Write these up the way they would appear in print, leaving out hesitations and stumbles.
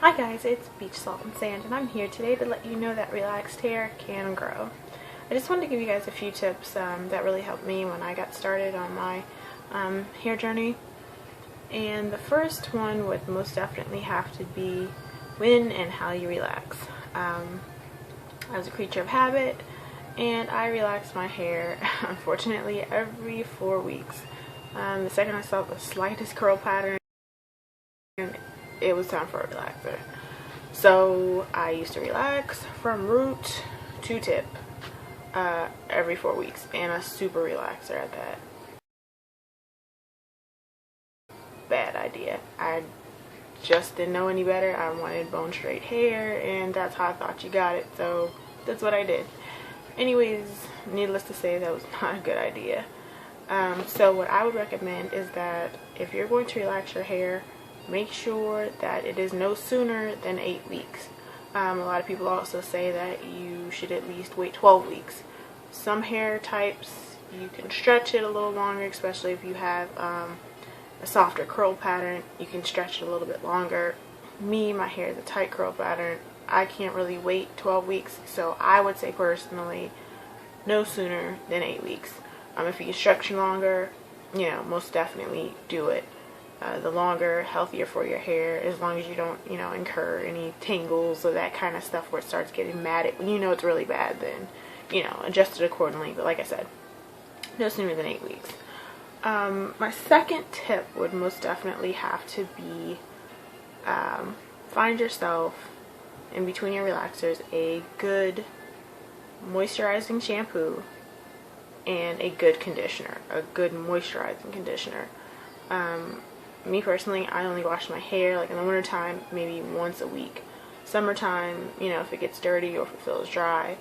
Hi guys, it's Beach Salt and Sand, and I'm here today to let you know that relaxed hair can grow. I just wanted to give you guys a few tips that really helped me when I got started on my hair journey. And the first one would most definitely have to be when and how you relax. I was a creature of habit, and I relax my hair, unfortunately, every 4 weeks. The second I saw the slightest curl pattern, it was time for a relaxer. So I used to relax from root to tip every 4 weeks, and a super relaxer at that. Bad idea. I just didn't know any better. I wanted bone straight hair, and that's how I thought you got it, so that's what I did. Anyways, needless to say, that was not a good idea. So what I would recommend is that if you're going to relax your hair, make sure that it is no sooner than 8 weeks. A lot of people also say that you should at least wait 12 weeks. Some hair types, you can stretch it a little longer, especially if you have a softer curl pattern. You can stretch it a little bit longer. My hair is a tight curl pattern. I can't really wait 12 weeks, so I would say personally, no sooner than 8 weeks. If you can stretch longer, most definitely do it. The longer, healthier for your hair, as long as you don't, incur any tangles or that kind of stuff where it starts getting matted. When you know it's really bad, then, adjust it accordingly. But like I said, no sooner than 8 weeks. My second tip would most definitely have to be find yourself, in between your relaxers, a good moisturizing shampoo and a good conditioner, a good moisturizing conditioner. Me personally, I only wash my hair like in the wintertime maybe once a week. Summertime, if it gets dirty or if it feels dry,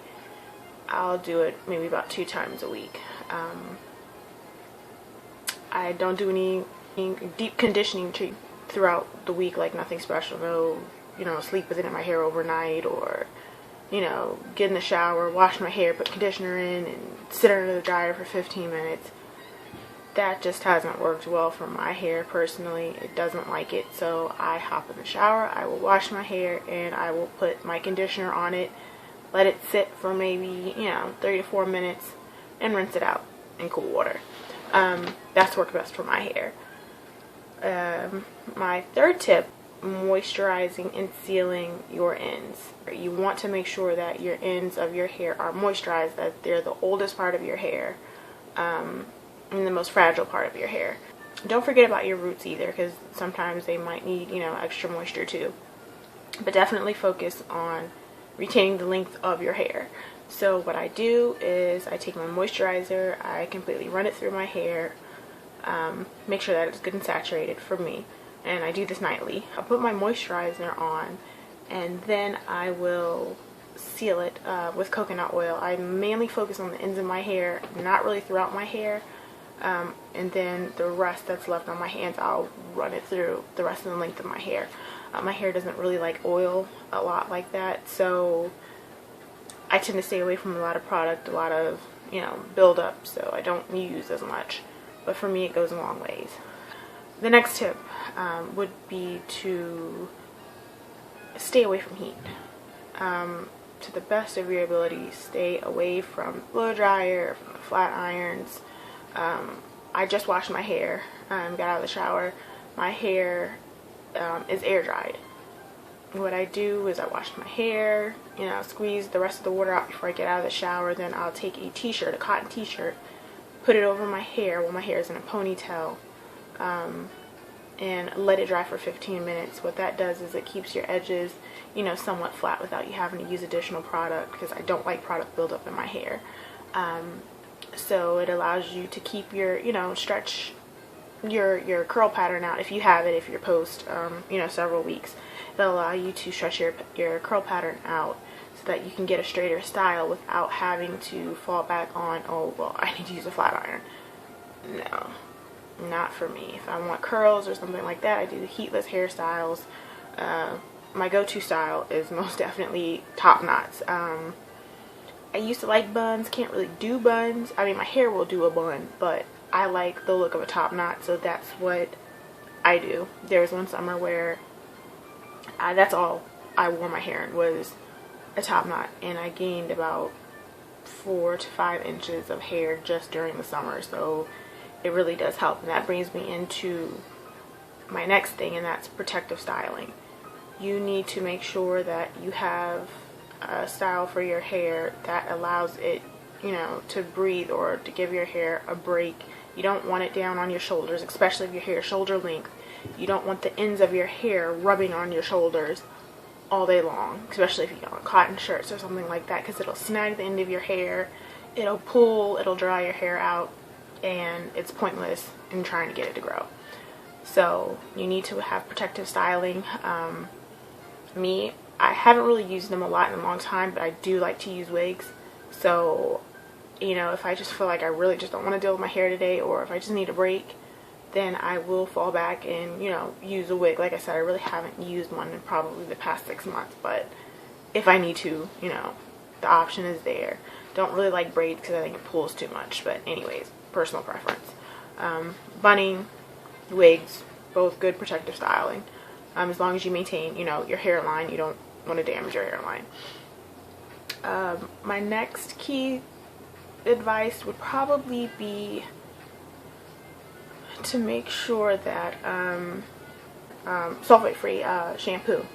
I'll do it maybe about 2 times a week. I don't do any deep conditioning throughout the week, like nothing special. No, sleep with it in my hair overnight, or get in the shower, wash my hair, put conditioner in, and sit under the dryer for 15 minutes. That just hasn't worked well for my hair personally. It doesn't like it, so I hop in the shower, I will wash my hair, and I will put my conditioner on it, let it sit for maybe 3 to 4 minutes, and rinse it out in cool water. That's worked best for my hair. My third tip, moisturizing and sealing your ends. You want to make sure that your ends of your hair are moisturized, that they're the oldest part of your hair, and the most fragile part of your hair. Don't forget about your roots either, because sometimes they might need, extra moisture too. But definitely focus on retaining the length of your hair. So what I do is I take my moisturizer, I completely run it through my hair, make sure that it's good and saturated for me, and I do this nightly. I put my moisturizer on, and then I will seal it with coconut oil. I mainly focus on the ends of my hair, not really throughout my hair. And then the rest that's left on my hands, I'll run it through the rest of the length of my hair. My hair doesn't really like oil a lot like that, so I tend to stay away from a lot of product, a lot of, buildup, so I don't use as much. But for me, it goes a long ways. The next tip would be to stay away from heat. To the best of your ability, stay away from blow dryer, from the flat irons. I just washed my hair, got out of the shower. My hair is air dried. What I do is I wash my hair, squeeze the rest of the water out before I get out of the shower. Then I'll take a t-shirt, a cotton t-shirt, put it over my hair while my hair is in a ponytail, and let it dry for 15 minutes. What that does is it keeps your edges, somewhat flat without you having to use additional product, because I don't like product buildup in my hair. So it allows you to keep your, stretch your curl pattern out if you have it, if you're post, several weeks. It'll allow you to stretch your curl pattern out so that you can get a straighter style without having to fall back on, oh, well, I need to use a flat iron. No, not for me. If I want curls or something like that, I do heatless hairstyles. My go-to style is most definitely top knots. I used to like buns, can't really do buns. I mean, my hair will do a bun, but I like the look of a top knot, so that's what I do. There was one summer where That's all I wore my hair in, was a top knot, and I gained about 4 to 5 inches of hair just during the summer, so it really does help. And that brings me into my next thing, and that's protective styling. You need to make sure that you have a style for your hair that allows it, you know, to breathe or to give your hair a break. You don't want it down on your shoulders, especially if your hair is shoulder length. You don't want the ends of your hair rubbing on your shoulders all day long, especially if you got on cotton shirts or something like that, because it'll snag the end of your hair, it'll pull, it'll dry your hair out, and it's pointless in trying to get it to grow. So you need to have protective styling. I haven't really used them a lot in a long time, but I do like to use wigs. So, you know, if I just feel like I really just don't want to deal with my hair today, or if I just need a break, then I will fall back and, you know, use a wig. Like I said, I really haven't used one in probably the past 6 months, but if I need to, you know, the option is there. Don't really like braids because I think it pulls too much, but anyways, personal preference. Bunning, wigs, both good protective styling. As long as you maintain, you know, your hairline, you don't want to damage your hairline. My next key advice would probably be to make sure that sulfate-free shampoo.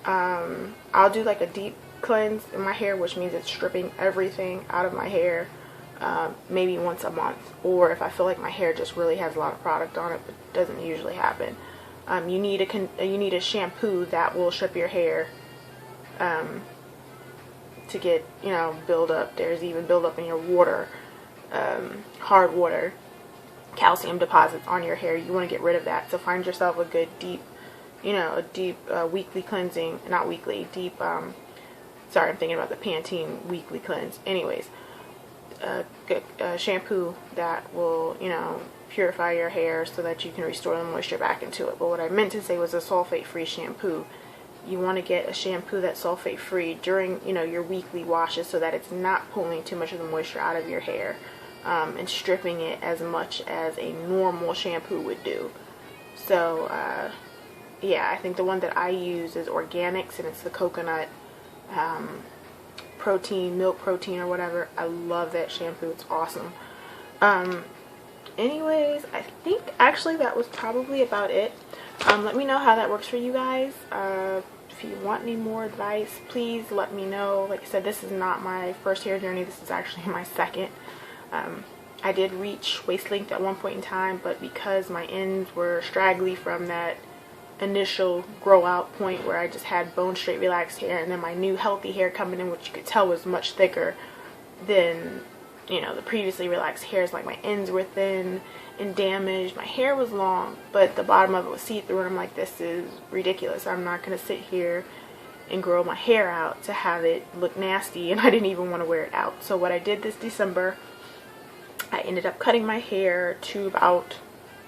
I'll do like a deep cleanse in my hair, which means it's stripping everything out of my hair, maybe once a month, or if I feel like my hair just really has a lot of product on it, but it doesn't usually happen. You need a shampoo that will strip your hair to get, you know, build up. There's even build up in your water, hard water, calcium deposits on your hair. You want to get rid of that. So find yourself a good deep, you know, a deep weekly cleansing, not weekly, deep, sorry, I'm thinking about the Pantene weekly cleanse. Anyways, good shampoo that will, you know, purify your hair so that you can restore the moisture back into it. But what I meant to say was a sulfate-free shampoo. You want to get a shampoo that's sulfate-free during, you know, your weekly washes, so that it's not pulling too much of the moisture out of your hair, and stripping it as much as a normal shampoo would do. So yeah, I think the one that I use is Organics, and it's the coconut protein, milk protein or whatever. I love that shampoo. It's awesome. Anyways, I think actually that was probably about it. Let me know how that works for you guys. If you want any more advice, please let me know. Like I said, this is not my first hair journey. This is actually my second. I did reach waist length at one point in time, but because my ends were straggly from that initial grow out point where I just had bone straight relaxed hair, and then my new healthy hair coming in, which you could tell was much thicker than, you know, the previously relaxed hairs. Like my ends were thin and damaged. My hair was long, but the bottom of it was see-through, and I'm like, this is ridiculous. I'm not going to sit here and grow my hair out to have it look nasty, and I didn't even want to wear it out. So what I did this December, I ended up cutting my hair to about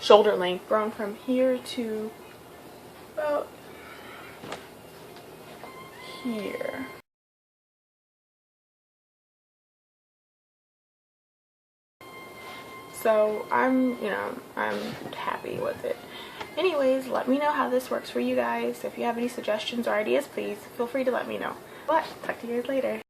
shoulder length, growing from here to about here. So I'm happy with it. Anyways, let me know how this works for you guys. If you have any suggestions or ideas, please feel free to let me know. But talk to you guys later.